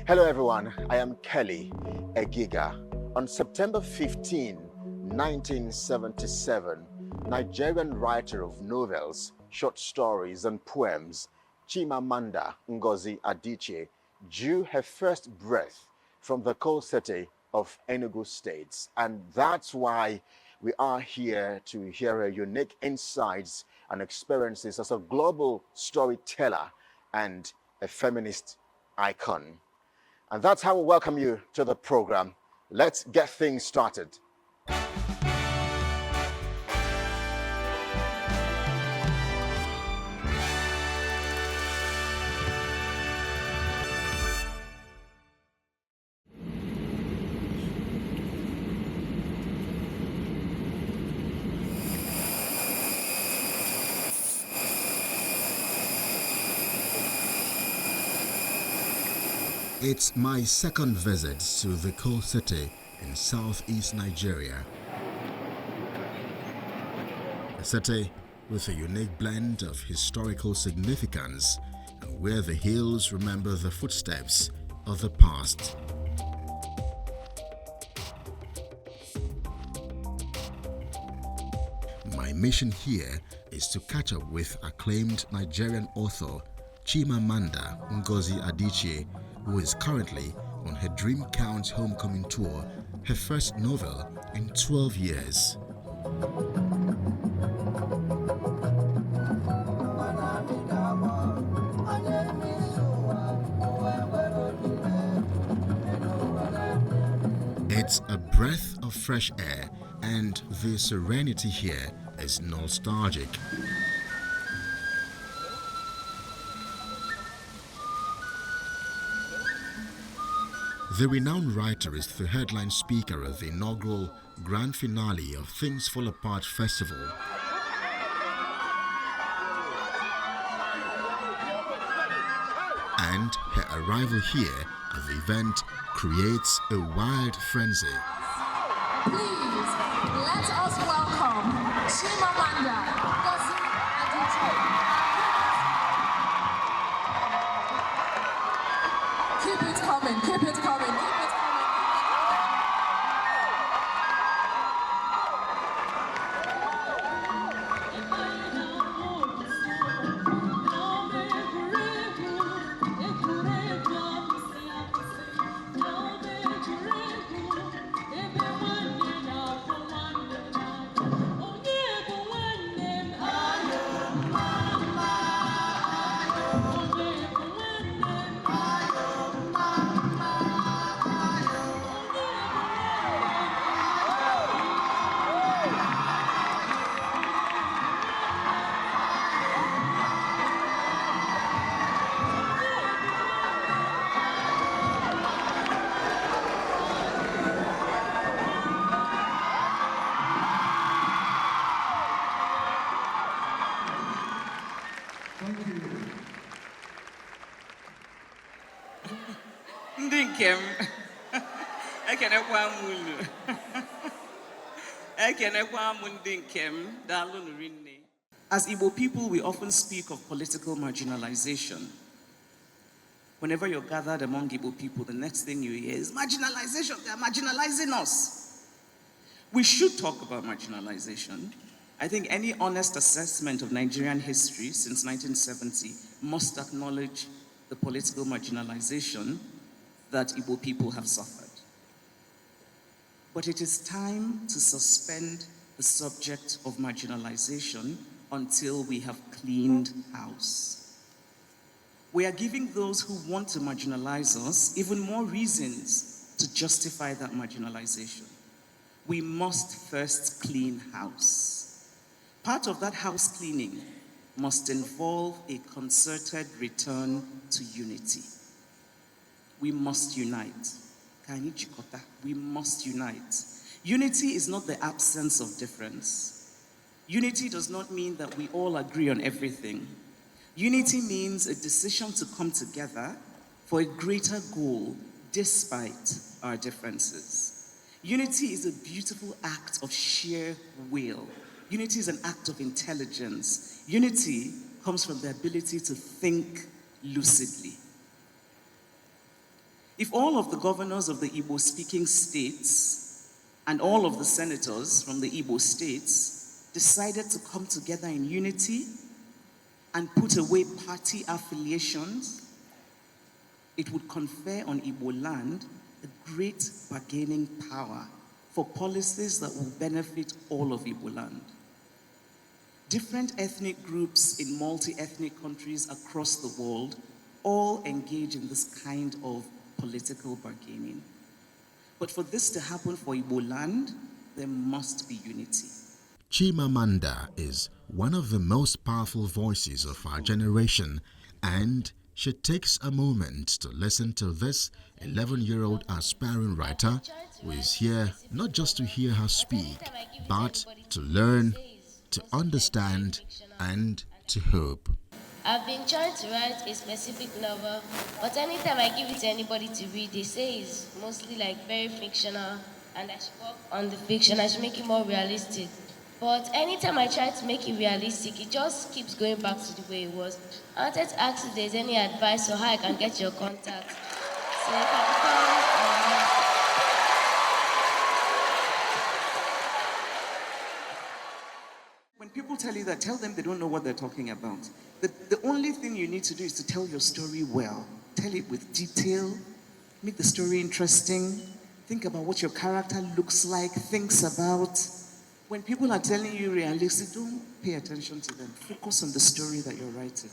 Hello everyone, I am Kelly Egiga. On September 15, 1977, Nigerian writer of novels, short stories and poems, Chimamanda Adichie drew her first breath from the coal city of Enugu State. And that's why we are here to hear her unique insights and experiences as a global storyteller and a feminist icon. And that's how we welcome you to the program. Let's get things started. It's my second visit to the coal city in southeast Nigeria. A city with a unique blend of historical significance and where the hills remember the footsteps of the past. My mission here is to catch up with acclaimed Nigerian author Chimamanda Adichie, who is currently on her Dream Counts homecoming tour, her first novel in 12 years. It's a breath of fresh air, and the serenity here is nostalgic. The renowned writer is the headline speaker of the inaugural grand finale of Things Fall Apart Festival. And her arrival here at the event creates a wild frenzy. Please, let us welcome Chimamanda Adichie. Keep it coming, keep it coming, keep it coming. As Igbo people, we often speak of political marginalization. Whenever you're gathered among Igbo people, the next thing you hear is marginalization. They're marginalizing us. We should talk about marginalization. I think any honest assessment of Nigerian history since 1970 must acknowledge the political marginalization that Igbo people have suffered. But it is time to suspend the subject of marginalization until we have cleaned house. We are giving those who want to marginalize us even more reasons to justify that marginalization. We must first clean house. Part of that house cleaning must involve a concerted return to unity. We must unite. We must unite. Unity is not the absence of difference. Unity does not mean that we all agree on everything. Unity means a decision to come together for a greater goal despite our differences. Unity is a beautiful act of sheer will. Unity is an act of intelligence. Unity comes from the ability to think lucidly. If all of the governors of the Igbo-speaking states and all of the senators from the Igbo states decided to come together in unity and put away party affiliations, it would confer on Igbo land a great bargaining power for policies that will benefit all of Igbo land. Different ethnic groups in multi-ethnic countries across the world all engage in this kind of political bargaining. But for this to happen for Igbo land, there must be unity. Chimamanda is one of the most powerful voices of our generation, and she takes a moment to listen to this 11-year-old aspiring writer who is here not just to hear her speak, but to learn, to understand, and to hope. I've been trying to write a specific novel, but anytime I give it to anybody to read, they say it's mostly like very fictional, and I should work on the fiction, I should make it more realistic. But anytime I try to make it realistic, it just keeps going back to the way it was. I wanted to ask if there's any advice on how I can get your contact. So you can call. When people tell you that, tell them they don't know what they're talking about. The only thing you need to do is to tell your story well. Tell it with detail, make the story interesting, think about what your character looks like, thinks about. When people are telling you realistic, don't pay attention to them. Focus on the story that you're writing.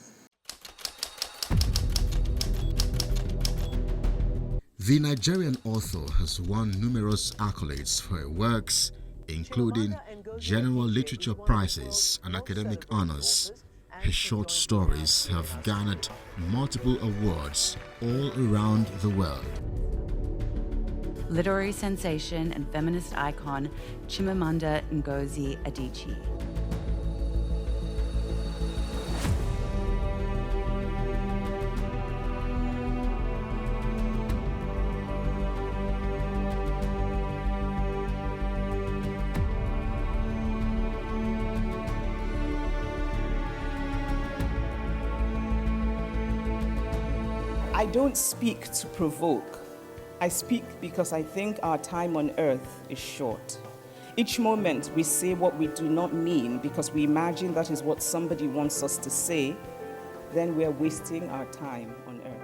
The Nigerian author has won numerous accolades for her works, including General Literature Prizes and academic honors. Her short stories have garnered multiple awards all around the world. Literary sensation and feminist icon Chimamanda Ngozi Adichie. I don't speak to provoke. I speak because I think our time on earth is short. Each moment we say what we do not mean because we imagine that is what somebody wants us to say, then we are wasting our time on earth.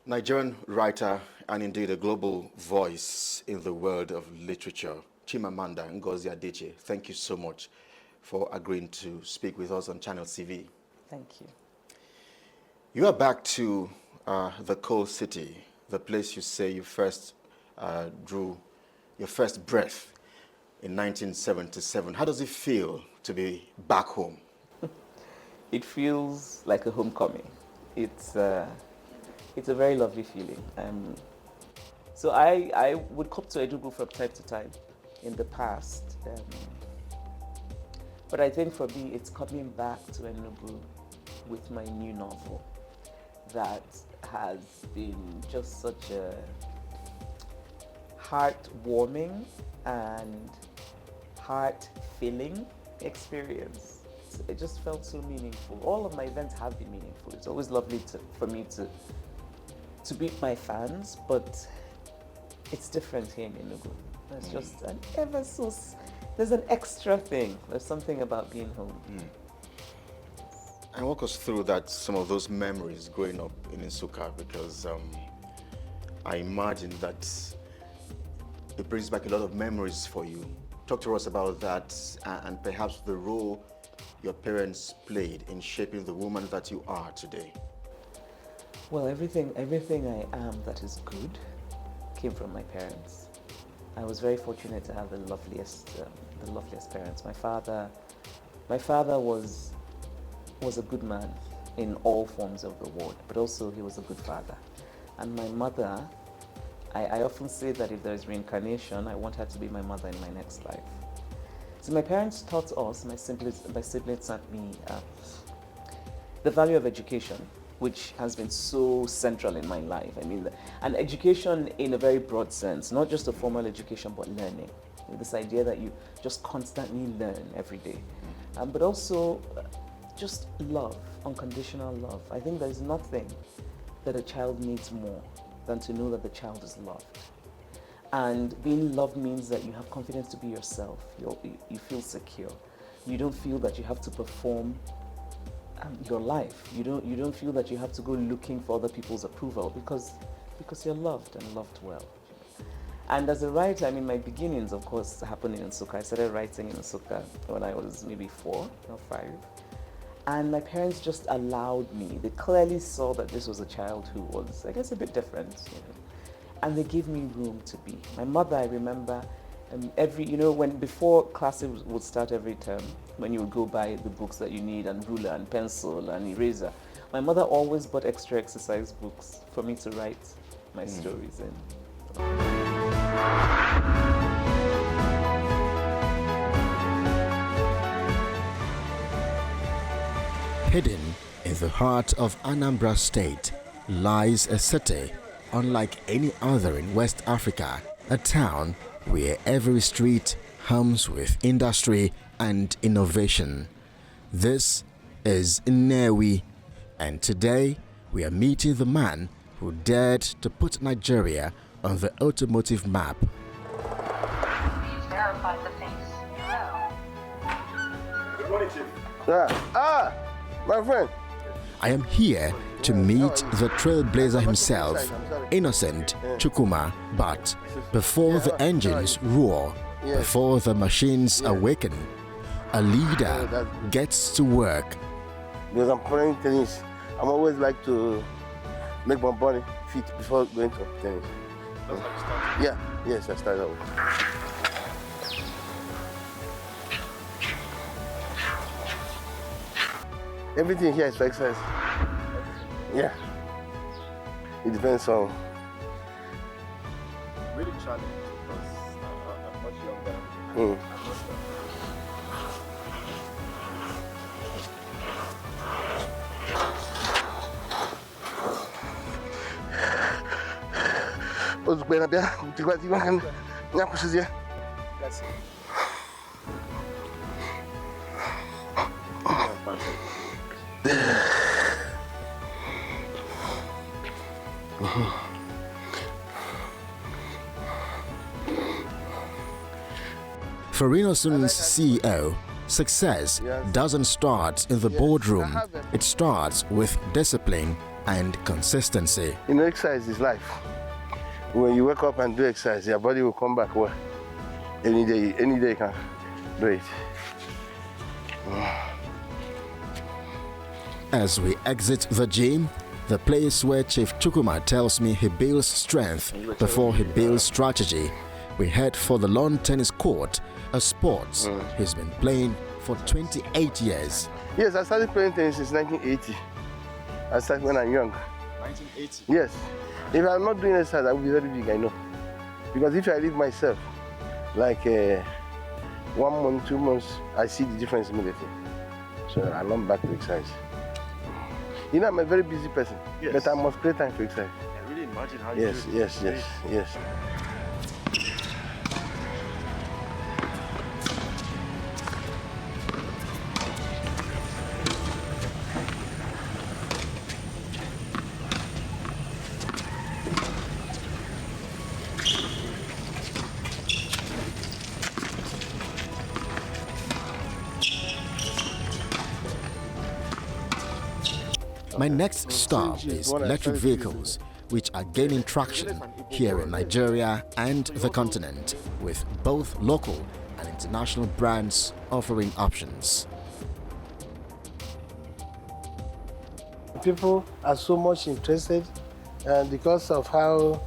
Nigerian writer and indeed a global voice in the world of literature, Chimamanda Ngozi Adichie, thank you so much for agreeing to speak with us on Channel TV. Thank you. You are back to the coal city, the place you say you first drew your first breath in 1977. How does it feel to be back home? It feels like a homecoming. It's a very lovely feeling. So I would come to Enugu from time to time in the past. But I think for me, it's coming back to Enugu with my new novel that has been just such a heartwarming and heart-filling experience. It just felt so meaningful. All of my events have been meaningful. It's always lovely for me to meet my fans, but it's different here in Enugu. There's just there's an extra thing. There's something about being home. And walk us through some of those memories growing up in Nsukka, because I imagine that it brings back a lot of memories for you. Talk to us about that and perhaps the role your parents played in shaping the woman that you are today. Well, everything I am that is good came from my parents. I was very fortunate to have the loveliest parents. My father was a good man in all forms of the word, but also he was a good father. And my mother, I often say that if there's reincarnation, I want her to be my mother in my next life. So my parents taught us, my siblings and me, the value of education, which has been so central in my life. I mean, and education in a very broad sense, not just a formal education, but learning. This idea that you just constantly learn every day. But also just love, unconditional love. I think there's nothing that a child needs more than to know that the child is loved. And being loved means that you have confidence to be yourself. You feel secure. You don't feel that you have to perform your life. You don't feel that you have to go looking for other people's approval because you're loved and loved well. And as a writer, I mean, my beginnings, of course, happened in Nsukka. I started writing in Nsukka when I was maybe 4 or 5. And my parents just allowed me. They clearly saw that this was a child who was, I guess, a bit different, And they gave me room to be. My mother, I remember, before classes would start every term, when you would go buy the books that you need and ruler and pencil and eraser, my mother always bought extra exercise books for me to write my stories in. Hidden in the heart of Anambra State lies a city unlike any other in West Africa, a town where every street hums with industry and innovation. This is Nnewi, and today we are meeting the man who dared to put Nigeria on the automotive map. Please verify the face. Good morning, Chief. My friend. I am here to meet the trailblazer himself, Innocent Chukuma, but before the engines roar, before the machines awaken, a leader gets to work. Because I'm playing tennis, I'm always like to make my body fit before going to tennis. That's how you started? Yeah, yes, I started out. Everything here is for exercise. Yeah. It depends on. Really challenging because I'm much younger. Mm. That's it. For Innoson's CEO, success doesn't start in the boardroom. It starts with discipline and consistency. Exercise is life. When you wake up and do exercise, your body will come back well. Any day you can do it. As we exit the gym, the place where Chief Chukuma tells me he builds strength before he builds strategy, we head for the lawn tennis court, a sport he's been playing for 28 years. Yes, I started playing tennis since 1980. I started when I'm young. 1980? Yes. If I'm not doing exercise, I will be very big, I know. Because if I leave myself, like 1 month, 2 months, I see the difference immediately. So I'm not back to exercise. I'm a very busy person, but I must create time to exercise. I really imagine how you do it. Yes. My next stop is electric vehicles, which are gaining traction here in Nigeria and the continent, with both local and international brands offering options. People are so much interested because of how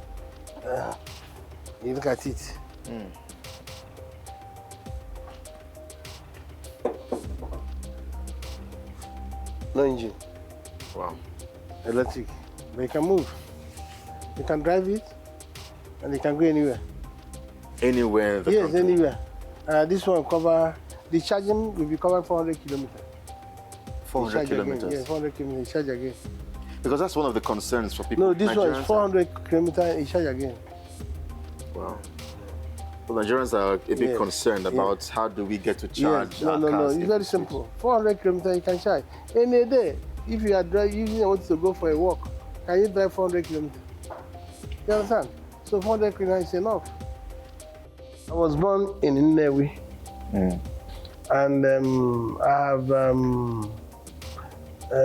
you look at it. No engine. Wow. Electric. But you can move. You can drive it and you can go anywhere. Anywhere in the country? Yes, anywhere. This one cover, the charging will be covered 400 kilometers. 400 kilometers? Yes, 400 kilometers, charge again. Because that's one of the concerns for people. No, this Nigerians one is 400 kilometers, you charge again. Wow. Well, Nigerians are a bit concerned about how do we get to charge No, our no, no. cars. It's very simple. 400 kilometers you can charge. In a day, if you are driving, you want to go for a walk, can you drive 400 kilometers? You understand? So 400 kilometers is enough. I was born in Nnewi, and I have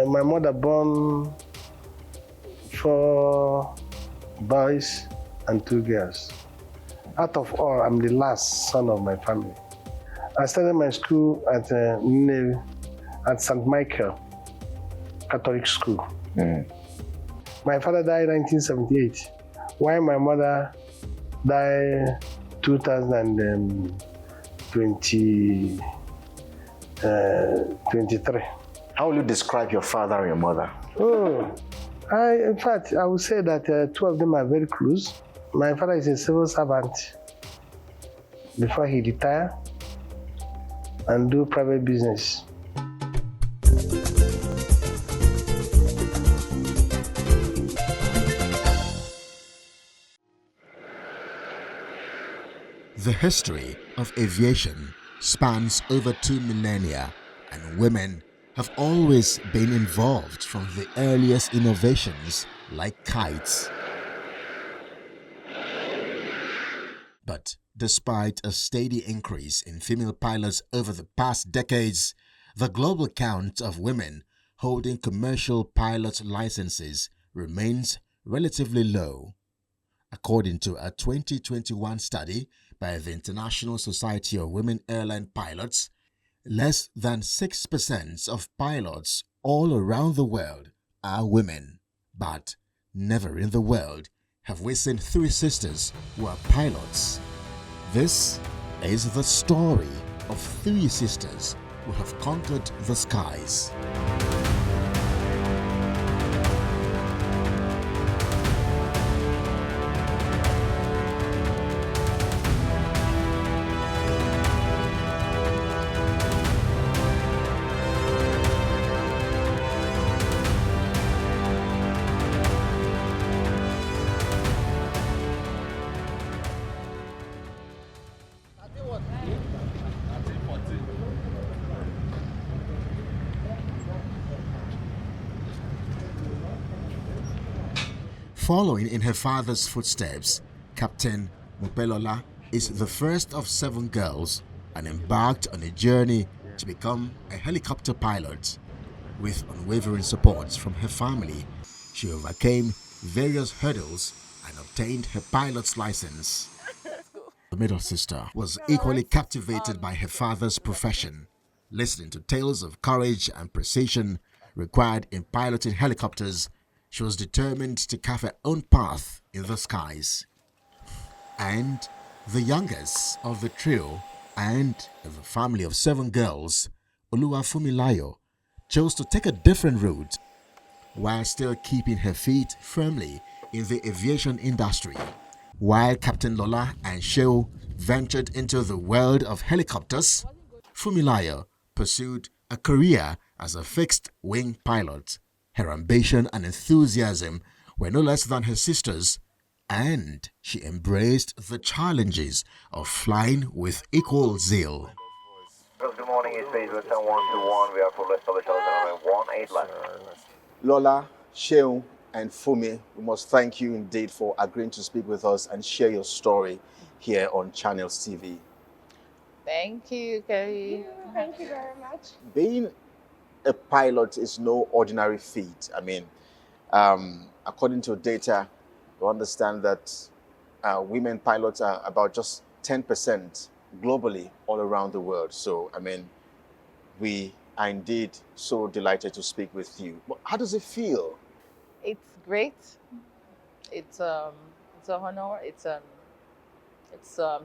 my mother born 4 boys and 2 girls. Out of all, I'm the last son of my family. I started my school at Nnewi, at St. Michael Catholic School. My father died in 1978, while my mother died 2023. How will you describe your father and your mother? In fact, I would say that 2 of them are very close. My father is a civil servant before he retired and do private business. The history of aviation spans over 2 millennia, and women have always been involved from the earliest innovations like kites. But despite a steady increase in female pilots over the past decades, the global count of women holding commercial pilot licenses remains relatively low. According to a 2021 study by the International Society of Women Airline Pilots, less than 6% of pilots all around the world are women. But never in the world have we seen 3 sisters who are pilots. This is the story of 3 sisters who have conquered the skies. Following in her father's footsteps, Captain Mopelola is the first of 7 girls and embarked on a journey to become a helicopter pilot. With unwavering support from her family, she overcame various hurdles and obtained her pilot's license. The middle sister was equally captivated by her father's profession. Listening to tales of courage and precision required in piloting helicopters, she was determined to carve her own path in the skies. And the youngest of the trio and the family of 7 girls, Oluwafumilayo, chose to take a different route while still keeping her feet firmly in the aviation industry. While Captain Lola and Sheo ventured into the world of helicopters, Fumilayo pursued a career as a fixed-wing pilot. Her ambition and enthusiasm were no less than her sisters', and she embraced the challenges of flying with equal zeal. Good morning, it's Base Return 121. We are for establish 18 left. Lola, Sheo, and Fumi, we must thank you indeed for agreeing to speak with us and share your story here on Channels TV. Thank you, Kerry. Thank you very much. Being a pilot is no ordinary feat. I mean, according to data, we understand that women pilots are about just 10% globally all around the world. So, I mean, we are indeed so delighted to speak with you. But how does it feel? It's great. It's an honor. It's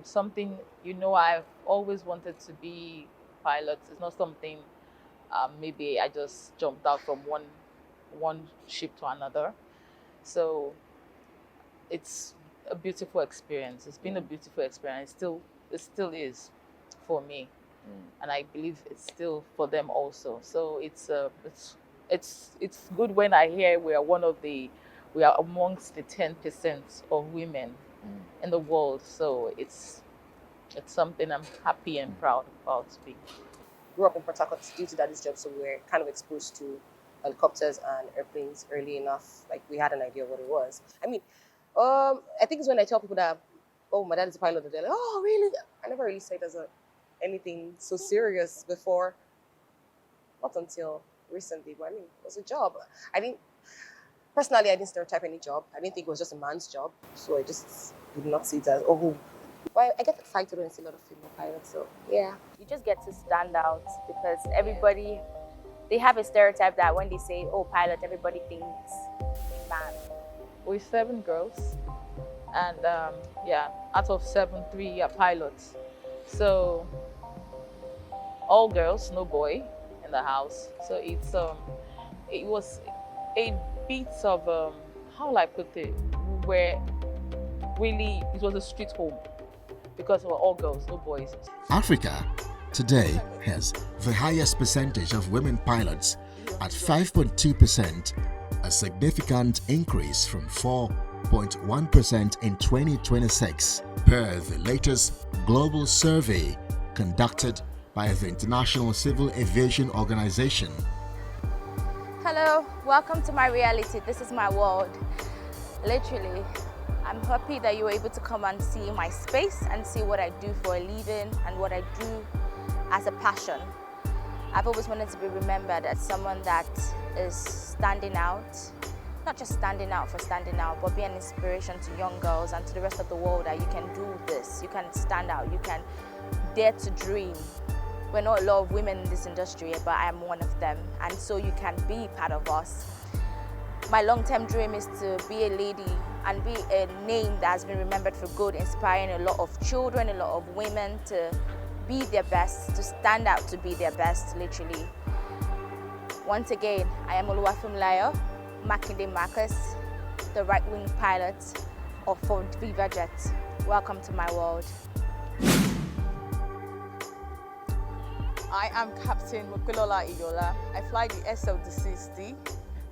something, I've always wanted to be a pilot. It's not something maybe I just jumped out from one ship to another. So it's a beautiful experience. It's been a beautiful experience. It still is for me, and I believe it's still for them also. So it's good when I hear we are amongst the 10% of women in the world. So it's it's something I'm happy and proud about being. Grew up in Port Harcourt due to daddy's job, so we were kind of exposed to helicopters and airplanes early enough. Like we had an idea of what it was. I mean, I think it's when I tell people that, oh, my dad is a pilot, they're like, oh, really? I never really saw it as anything so serious before. Not until recently, but I mean, it was a job. Personally, I didn't stereotype any job. I didn't think it was just a man's job. So I just did not see it as, oh, well, I get excited when I see a lot of female pilots, so yeah. You just get to stand out because everybody, they have a stereotype that when they say, oh, pilot, everybody thinks man. We're 7 girls, and yeah, out of 7, 3 are pilots. So all girls, no boy in the house. So it's it was a bit of how will I put it? Where really it was a street home because we're all girls, no boys. Africa today has the highest percentage of women pilots at 5.2%, a significant increase from 4.1% in 2026, per the latest global survey conducted by the International Civil Aviation Organization. Hello, welcome to my reality. This is my world. Literally, I'm happy that you were able to come and see my space and see what I do for a living and what I do as a passion. I've always wanted to be remembered as someone that is standing out, not just standing out for standing out, but be an inspiration to young girls and to the rest of the world that you can do this, you can stand out, you can dare to dream. We're not a lot of women in this industry, but I am one of them, and so you can be part of us. My long-term dream is to be a lady and be a name that has been remembered for good, inspiring a lot of children, a lot of women to be their best, to stand out to be their best, literally. Once again, I am Oluwafumlayo Makinde Marcus, the right-wing pilot of Ford Viva Jet. Welcome to my world. I am Captain Mokilola Iyola. I fly the SL-60.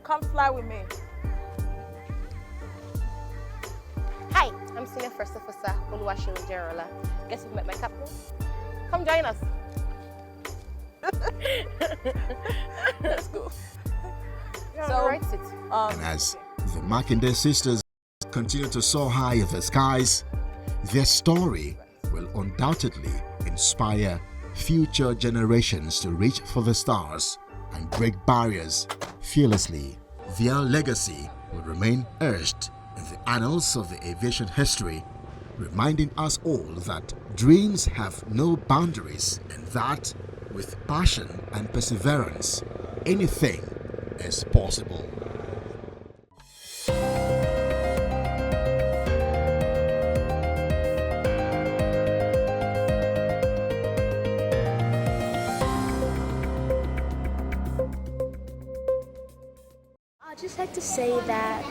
Come fly with me. Hi, I'm Senior First Officer Oluwaseun Jerola. Guess you've met my captain? Come join us. Let's go. So, right seat. And as the Makinde sisters continue to soar high in the skies, their story will undoubtedly inspire future generations to reach for the stars and break barriers fearlessly. Their legacy will remain etched in the annals of the aviation history, reminding us all that dreams have no boundaries and that with passion and perseverance, anything is possible. I'd just like to say that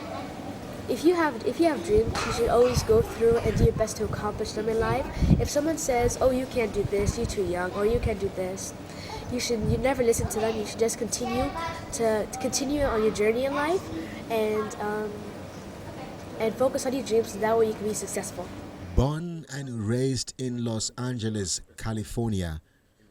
if you have dreams, you should always go through and do your best to accomplish them in life. If someone says, "Oh, you can't do this, you're too young," or "You can't do this," you never listen to them. You should just continue on your journey in life and focus on your dreams, so that way you can be successful. Born and raised in Los Angeles, California,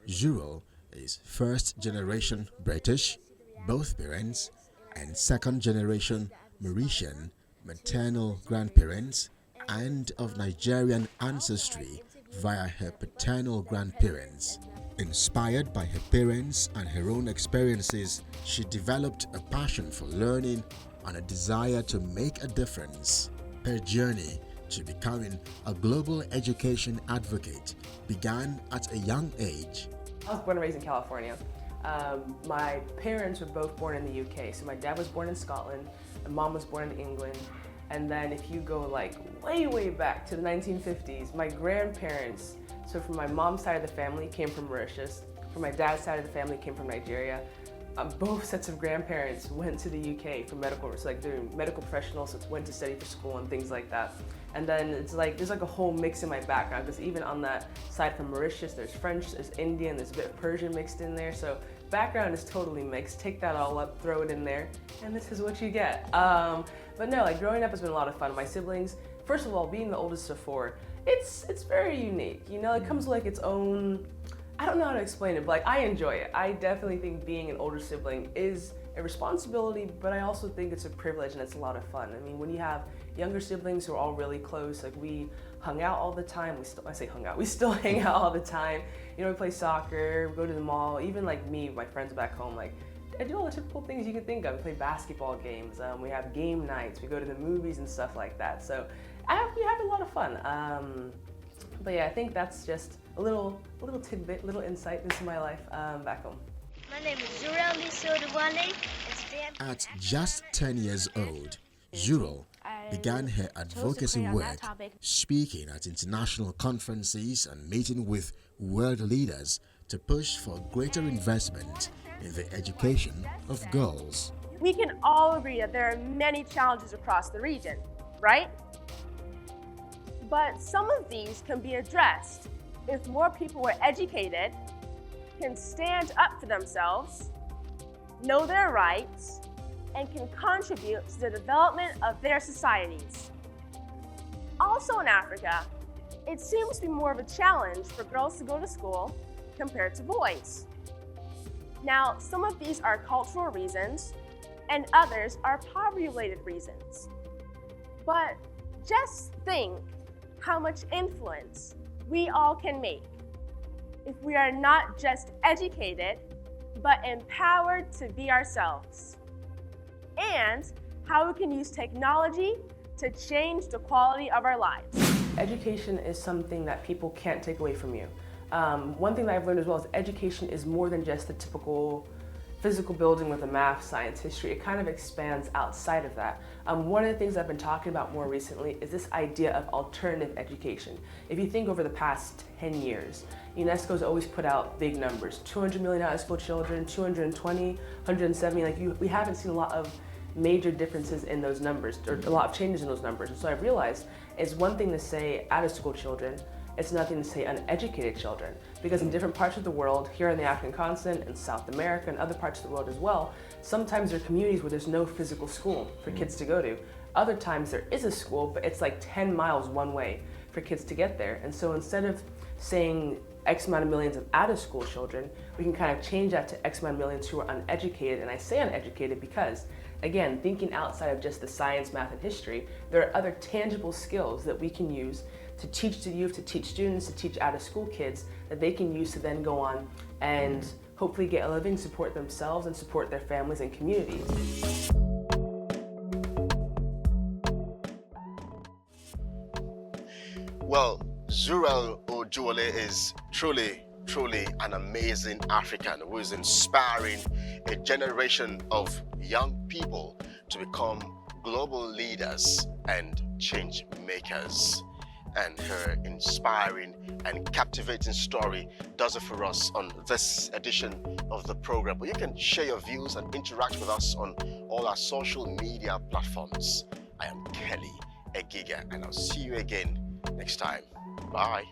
Juro is first-generation British, both parents, and second-generation Mauritian, maternal grandparents, and of Nigerian ancestry via her paternal grandparents. Inspired by her parents and her own experiences, she developed a passion for learning and a desire to make a difference. Her journey to becoming a global education advocate began at a young age. I was born and raised in California. My parents were both born in the UK. So my dad was born in Scotland, and mom was born in England. And then if you go like way back to the 1950s, my grandparents, so from my mom's side of the family, came from Mauritius. From my dad's side of the family, came from Nigeria. Both sets of grandparents went to the UK for medical, so like they're medical professionals, so went to study for school and things like that. And then it's like, there's like a whole mix in my background, because even on that side from Mauritius, there's French, there's Indian, there's a bit of Persian mixed in there. So background is totally mixed. Take that all up, throw it in there, and this is what you get. But no, like growing up has been a lot of fun. My siblings, first of all, being the oldest of 4, it's very unique. You know, it comes with like its own, I don't know how to explain it, but like I enjoy it. I definitely think being an older sibling is a responsibility, but I also think it's a privilege and it's a lot of fun. I mean, when you have younger siblings who are all really close, like we hung out all the time. We still hang out all the time. You know, we play soccer, we go to the mall. Even like me, my friends back home, like I do all the typical things you can think of. We play basketball games. We have game nights. We go to the movies and stuff like that. So we have a lot of fun. But yeah, I think that's just a little tidbit, little insight into my life back home. My name is Zurel Lisodewale, and today At just 10 years old, Zurel began her advocacy work, speaking at international conferences and meeting with world leaders to push for greater investment in the education of girls. We can all agree that there are many challenges across the region, right? But some of these can be addressed if more people were educated, can stand up for themselves, know their rights, and can contribute to the development of their societies. Also in Africa, it seems to be more of a challenge for girls to go to school compared to boys. Now, some of these are cultural reasons, and others are poverty-related reasons. But just think how much influence we all can make if we are not just educated, but empowered to be ourselves. And how we can use technology to change the quality of our lives. Education is something that people can't take away from you. One thing that I've learned as well is education is more than just the typical physical building with a math, science, history. It kind of expands outside of that. One of the things I've been talking about more recently is this idea of alternative education. If you think over the past 10 years, UNESCO's always put out big numbers, 200 million out-of-school children, 220, 170, we haven't seen a lot of major differences in those numbers, or a lot of changes in those numbers. And so I've realized it's one thing to say out-of-school children, it's nothing to say uneducated children, because in different parts of the world, here on the African continent, in South America, and other parts of the world as well, sometimes there are communities where there's no physical school for kids to go to. Other times there is a school, but it's like 10 miles one way for kids to get there. And so instead of saying X amount of millions of out-of-school children, we can kind of change that to X amount of millions who are uneducated. And I say uneducated because, again, thinking outside of just the science, math, and history, there are other tangible skills that we can use to teach the youth, to teach students, to teach out-of-school kids that they can use to then go on and hopefully get a living, support themselves, and support their families and communities. Well, Zurel Ojuole is truly an amazing African who is inspiring a generation of young people to become global leaders and change makers. And her inspiring and captivating story does it for us on this edition of the program. But you can share your views and interact with us on all our social media platforms. I am Kelly Egiga, and I'll see you again next time. Bye.